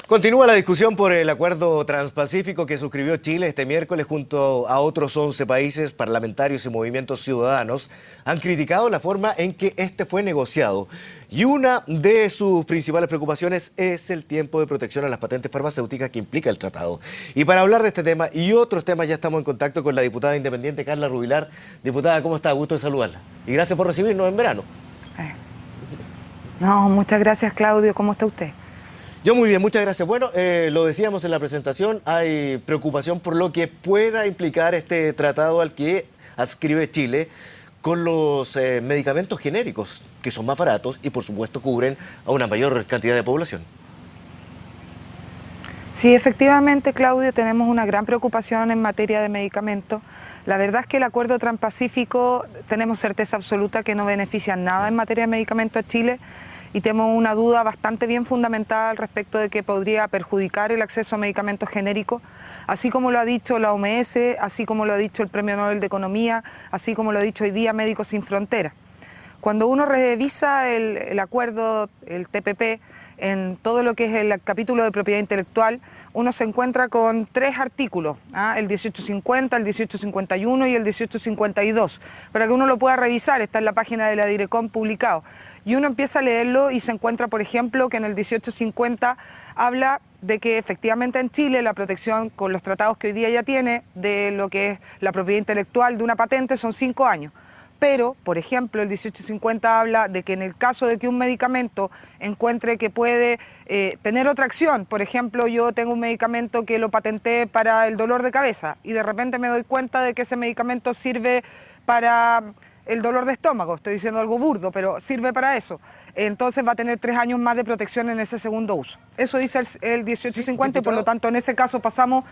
Continúa la discusión por el acuerdo transpacífico que suscribió Chile este miércoles junto a otros 11 países. Parlamentarios y movimientos ciudadanos han criticado la forma en que este fue negociado. Y una de sus principales preocupaciones es el tiempo de protección a las patentes farmacéuticas que implica el tratado. Y para hablar de este tema y otros temas ya estamos en contacto con la diputada independiente Carla Rubilar. Diputada, ¿cómo está? Gusto de saludarla. Y gracias por recibirnos en verano. No, muchas gracias, Claudio. ¿Cómo está usted? Yo muy bien, muchas gracias. Bueno, lo decíamos en la presentación, hay preocupación por lo que pueda implicar este tratado al que adscribe Chile con los medicamentos genéricos, que son más baratos y por supuesto cubren a una mayor cantidad de población. Sí, efectivamente, Claudio, tenemos una gran preocupación en materia de medicamentos. La verdad es que el acuerdo transpacífico tenemos certeza absoluta que no beneficia en nada en materia de medicamentos a Chile y tenemos una duda bastante bien fundamentada al respecto de que podría perjudicar el acceso a medicamentos genéricos, así como lo ha dicho la OMS, así como lo ha dicho el Premio Nobel de Economía, así como lo ha dicho hoy día Médicos Sin Fronteras. Cuando uno revisa el acuerdo, el TPP, en todo lo que es el capítulo de propiedad intelectual, uno se encuentra con 3 artículos, el 1850, el 1851 y el 1852, para que uno lo pueda revisar, está en la página de la Direcom publicado. Y uno empieza a leerlo y se encuentra, por ejemplo, que en el 1850 habla de que efectivamente en Chile la protección con los tratados que hoy día ya tiene de lo que es la propiedad intelectual de una patente son 5 años. Pero, por ejemplo, el 1850 habla de que en el caso de que un medicamento encuentre que puede tener otra acción, por ejemplo, yo tengo un medicamento que lo patenté para el dolor de cabeza y de repente me doy cuenta de que ese medicamento sirve para el dolor de estómago, estoy diciendo algo burdo, pero sirve para eso. Entonces va a tener 3 años más de protección en ese segundo uso. Eso dice el 1850 y por lo tanto en ese caso pasamos...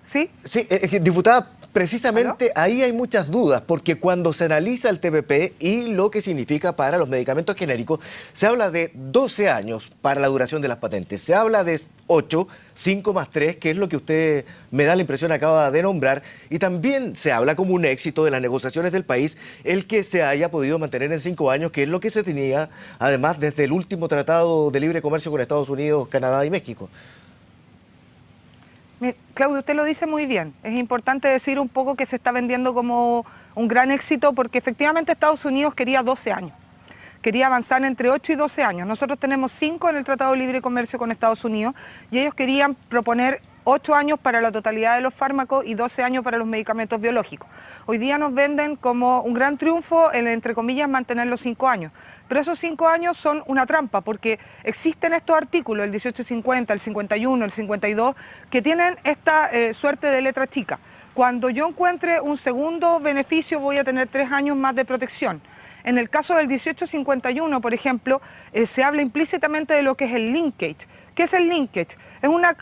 ¿Sí? Sí, diputada, precisamente ¿Aló? ahí hay muchas dudas, porque cuando se analiza el TPP y lo que significa para los medicamentos genéricos, se habla de 12 años para la duración de las patentes, se habla de 8, 5 más 3, que es lo que usted me da la impresión acaba de nombrar, y también se habla como un éxito de las negociaciones del país el que se haya podido mantener en 5 años, que es lo que se tenía además desde el último tratado de libre comercio con Estados Unidos, Canadá y México. Claudio, usted lo dice muy bien. Es importante decir un poco que se está vendiendo como un gran éxito porque efectivamente Estados Unidos quería 12 años. Quería avanzar entre 8 y 12 años. Nosotros tenemos 5 en el Tratado de Libre Comercio con Estados Unidos y ellos querían proponer 8 años para la totalidad de los fármacos y 12 años para los medicamentos biológicos. Hoy día nos venden como un gran triunfo, entre comillas, mantener los 5 años. Pero esos 5 años son una trampa porque existen estos artículos, el 1850, el 51, el 52, que tienen esta suerte de letra chica. Cuando yo encuentre un segundo beneficio voy a tener 3 años más de protección. En el caso del 1851, por ejemplo, se habla implícitamente de lo que es el linkage. ¿Qué es el linkage? Es una...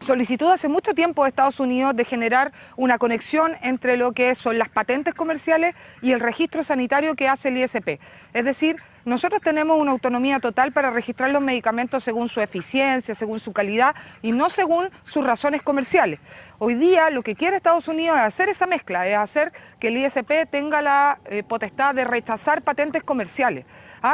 solicitud hace mucho tiempo de Estados Unidos de generar una conexión entre lo que son las patentes comerciales y el registro sanitario que hace el ISP. Es decir, nosotros tenemos una autonomía total para registrar los medicamentos según su eficiencia, según su calidad y no según sus razones comerciales. Hoy día lo que quiere Estados Unidos es hacer esa mezcla, es hacer que el ISP tenga la potestad de rechazar patentes comerciales.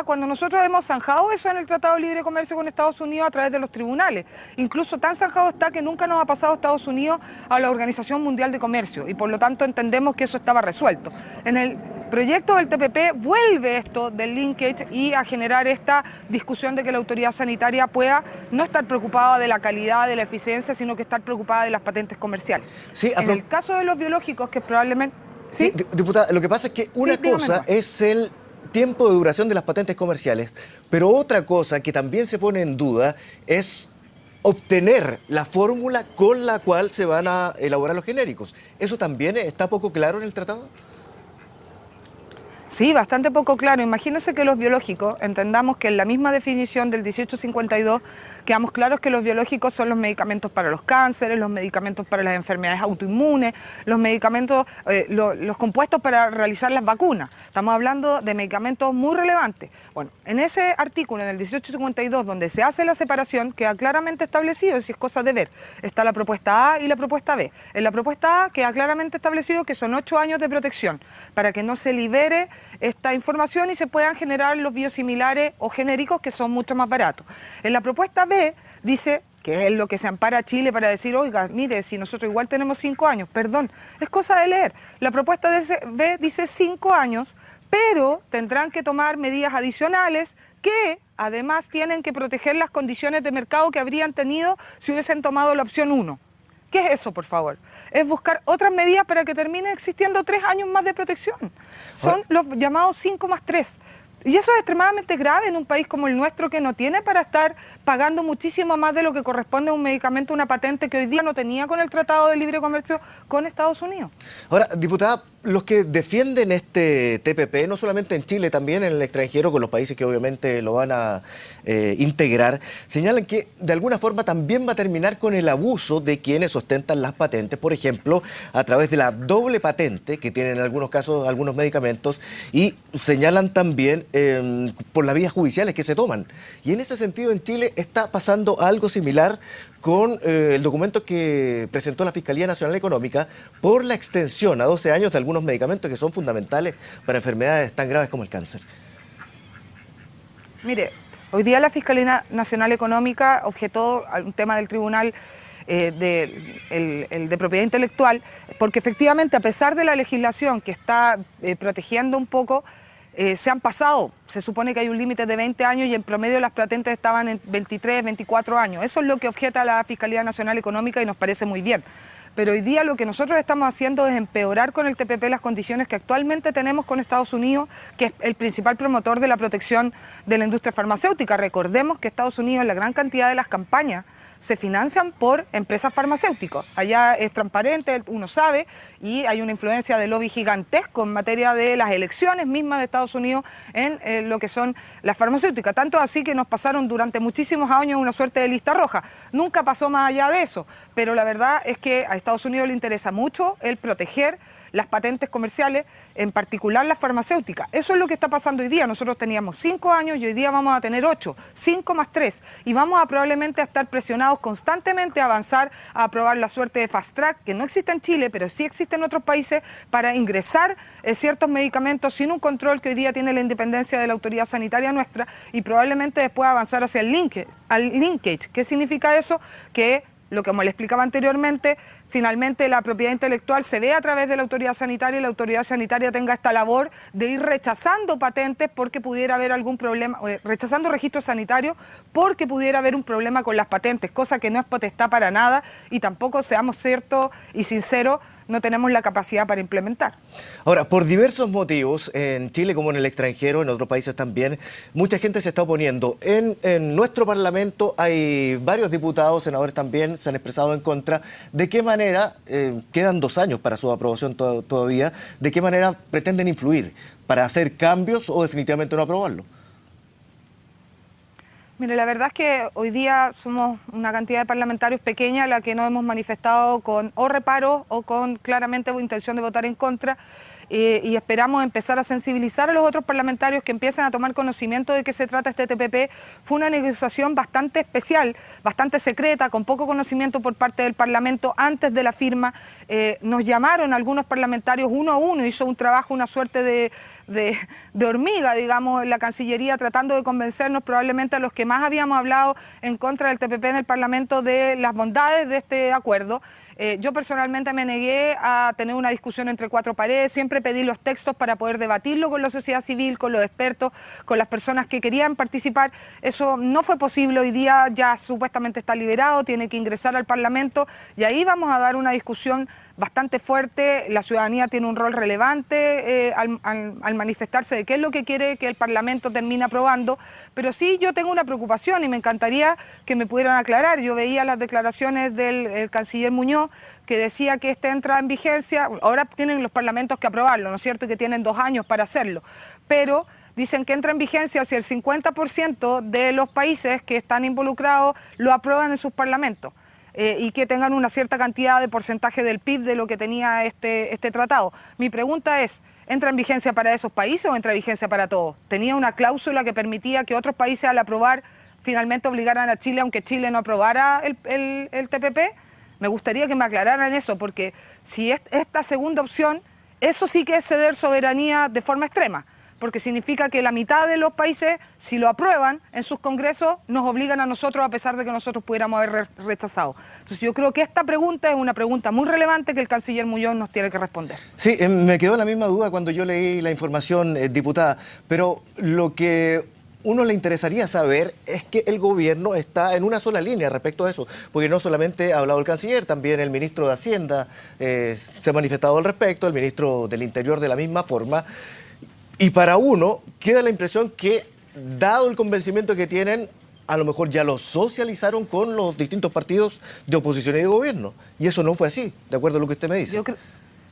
Cuando nosotros hemos zanjado eso en el Tratado de Libre Comercio con Estados Unidos a través de los tribunales, incluso tan zanjado está que nunca nos ha pasado Estados Unidos a la Organización Mundial de Comercio y por lo tanto entendemos que eso estaba resuelto. En el proyecto del TPP vuelve esto del linkage y a generar esta discusión de que la autoridad sanitaria pueda no estar preocupada de la calidad, de la eficiencia, sino que estar preocupada de las patentes comerciales. Sí, en el caso de los biológicos, que probablemente... Sí, diputada, lo que pasa es que una cosa es el tiempo de duración de las patentes comerciales, pero otra cosa que también se pone en duda es obtener la fórmula con la cual se van a elaborar los genéricos. ¿Eso también está poco claro en el tratado? Sí, bastante poco claro. Imagínense que los biológicos, entendamos que en la misma definición del 1852, quedamos claros que los biológicos son los medicamentos para los cánceres, los medicamentos para las enfermedades autoinmunes, los medicamentos, los compuestos para realizar las vacunas. Estamos hablando de medicamentos muy relevantes. Bueno, en ese artículo, en el 1852, donde se hace la separación, queda claramente establecido, si es cosa de ver, está la propuesta A y la propuesta B. En la propuesta A queda claramente establecido que son 8 años de protección, para que no se libere esta información y se puedan generar los biosimilares o genéricos que son mucho más baratos. En la propuesta B dice, que es lo que se ampara Chile para decir, oiga, mire, si nosotros igual tenemos 5 años, perdón, es cosa de leer. La propuesta de B dice 5 años, pero tendrán que tomar medidas adicionales que además tienen que proteger las condiciones de mercado que habrían tenido si hubiesen tomado la opción 1. ¿Qué es eso, por favor? Es buscar otras medidas para que termine existiendo 3 años más de protección. Son los llamados 5+3. Y eso es extremadamente grave en un país como el nuestro, que no tiene para estar pagando muchísimo más de lo que corresponde a un medicamento, una patente que hoy día no tenía con el Tratado de Libre Comercio con Estados Unidos. Ahora, diputada, los que defienden este TPP, no solamente en Chile, también en el extranjero, con los países que obviamente lo van a integrar, señalan que de alguna forma también va a terminar con el abuso de quienes ostentan las patentes, por ejemplo, a través de la doble patente que tienen en algunos casos algunos medicamentos, y señalan también por las vías judiciales que se toman. Y en ese sentido en Chile está pasando algo similar con el documento que presentó la Fiscalía Nacional Económica por la extensión a 12 años de algunos medicamentos que son fundamentales para enfermedades tan graves como el cáncer. Mire, hoy día la Fiscalía Nacional Económica objetó un tema del tribunal el de propiedad intelectual, porque efectivamente, a pesar de la legislación que está protegiendo un poco, se han pasado. Se supone que hay un límite de 20 años y en promedio las patentes estaban en 23, 24 años. Eso es lo que objeta la Fiscalía Nacional Económica y nos parece muy bien. Pero hoy día lo que nosotros estamos haciendo es empeorar con el TPP las condiciones que actualmente tenemos con Estados Unidos, que es el principal promotor de la protección de la industria farmacéutica. Recordemos que Estados Unidos, la gran cantidad de las campañas se financian por empresas farmacéuticas. Allá es transparente, uno sabe, y hay una influencia de lobby gigantesco en materia de las elecciones mismas de Estados Unidos en lo que son las farmacéuticas. Tanto así que nos pasaron durante muchísimos años una suerte de lista roja. Nunca pasó más allá de eso, pero la verdad es que a Estados Unidos le interesa mucho el proteger las patentes comerciales, en particular las farmacéuticas. Eso es lo que está pasando hoy día. Nosotros teníamos 5 años y hoy día vamos a tener 8, 5+3, y vamos a probablemente a estar presionados constantemente a avanzar, a aprobar la suerte de Fast Track, que no existe en Chile, pero sí existe en otros países, para ingresar ciertos medicamentos sin un control que hoy día tiene la independencia de la autoridad sanitaria nuestra, y probablemente después avanzar hacia el linkage. ¿Qué significa eso? Que lo que, como le explicaba anteriormente, finalmente la propiedad intelectual se ve a través de la autoridad sanitaria y la autoridad sanitaria tenga esta labor de ir rechazando patentes porque pudiera haber algún problema, rechazando registros sanitarios porque pudiera haber un problema con las patentes, cosa que no es potestad para nada y tampoco, seamos ciertos y sinceros, no tenemos la capacidad para implementar. Ahora, por diversos motivos, en Chile como en el extranjero, en otros países también, mucha gente se está oponiendo. En nuestro Parlamento hay varios diputados, senadores también, se han expresado en contra. ¿De qué manera, quedan 2 años para su aprobación todavía, de qué manera pretenden influir para hacer cambios o definitivamente no aprobarlo? Mire, la verdad es que hoy día somos una cantidad de parlamentarios pequeña, la que no hemos manifestado con o reparos o con claramente intención de votar en contra, y esperamos empezar a sensibilizar a los otros parlamentarios que empiecen a tomar conocimiento de qué se trata este TPP. Fue una negociación bastante especial, bastante secreta, con poco conocimiento por parte del Parlamento antes de la firma. Nos llamaron algunos parlamentarios uno a uno, hizo un trabajo, una suerte de hormiga, digamos, en la Cancillería, tratando de convencernos, probablemente a los que más habíamos hablado en contra del TPP en el Parlamento, de las bondades de este acuerdo. Yo personalmente me negué a tener una discusión entre 4 paredes, siempre pedí los textos para poder debatirlo con la sociedad civil, con los expertos, con las personas que querían participar. Eso no fue posible, hoy día ya supuestamente está liberado, tiene que ingresar al Parlamento y ahí vamos a dar una discusión bastante fuerte. La ciudadanía tiene un rol relevante al manifestarse de qué es lo que quiere que el Parlamento termine aprobando, pero sí yo tengo una preocupación y me encantaría que me pudieran aclarar. Yo veía las declaraciones del canciller Muñoz, que decía que este entra en vigencia, ahora tienen los parlamentos que aprobarlo, ¿no es cierto?, que tienen 2 años para hacerlo, pero dicen que entra en vigencia si el 50% de los países que están involucrados lo aprueban en sus parlamentos. Y que tengan una cierta cantidad de porcentaje del PIB de lo que tenía este tratado. Mi pregunta es, ¿entra en vigencia para esos países o entra en vigencia para todos? ¿Tenía una cláusula que permitía que otros países al aprobar finalmente obligaran a Chile, aunque Chile no aprobara el TPP? Me gustaría que me aclararan eso, porque si es esta segunda opción, eso sí que es ceder soberanía de forma extrema. porque significa que la mitad de los países, si lo aprueban en sus congresos, nos obligan a nosotros, a pesar de que nosotros pudiéramos haber rechazado. Entonces yo creo que esta pregunta es una pregunta muy relevante que el canciller Muñoz nos tiene que responder. Sí, me quedó la misma duda cuando yo leí la información, diputada, pero lo que uno le interesaría saber es que el gobierno está en una sola línea respecto a eso, porque no solamente ha hablado el canciller, también el ministro de Hacienda se ha manifestado al respecto, el ministro del Interior de la misma forma, y para uno queda la impresión que, dado el convencimiento que tienen, a lo mejor ya lo socializaron con los distintos partidos de oposición y de gobierno, y eso no fue así, de acuerdo a lo que usted me dice.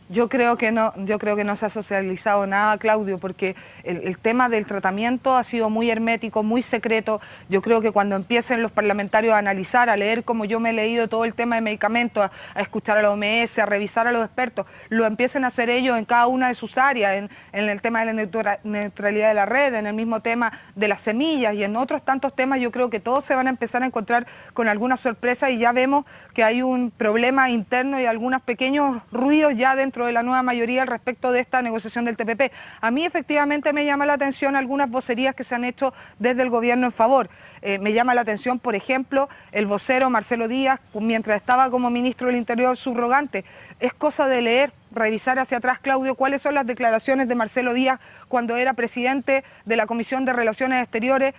Yo creo que no se ha socializado nada, Claudio, porque el tema del tratamiento ha sido muy hermético, muy secreto. Yo creo que cuando empiecen los parlamentarios a analizar, a leer como yo me he leído todo el tema de medicamentos, a escuchar a la OMS, a revisar a los expertos, lo empiecen a hacer ellos en cada una de sus áreas, en el tema de la neutralidad de la red, en el mismo tema de las semillas y en otros tantos temas, yo creo que todos se van a empezar a encontrar con alguna sorpresa y ya vemos que hay un problema interno y algunos pequeños ruidos ya dentro de la nueva mayoría al respecto de esta negociación del TPP. A mí efectivamente me llama la atención algunas vocerías que se han hecho desde el gobierno en favor. Me llama la atención, por ejemplo, el vocero Marcelo Díaz, mientras estaba como ministro del Interior subrogante. Es cosa de leer, revisar hacia atrás, Claudio, cuáles son las declaraciones de Marcelo Díaz cuando era presidente de la Comisión de Relaciones Exteriores,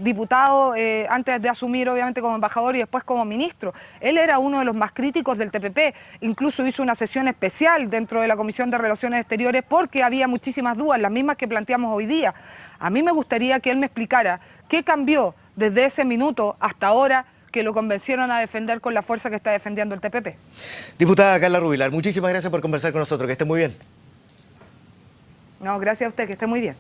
diputado antes de asumir obviamente como embajador y después como ministro. Él era uno de los más críticos del TPP, incluso hizo una sesión especial dentro de la Comisión de Relaciones Exteriores porque había muchísimas dudas, las mismas que planteamos hoy día. A mí me gustaría que él me explicara qué cambió desde ese minuto hasta ahora que lo convencieron a defender con la fuerza que está defendiendo el TPP. Diputada Carla Rubilar, muchísimas gracias por conversar con nosotros, que esté muy bien. No, gracias a usted, que esté muy bien.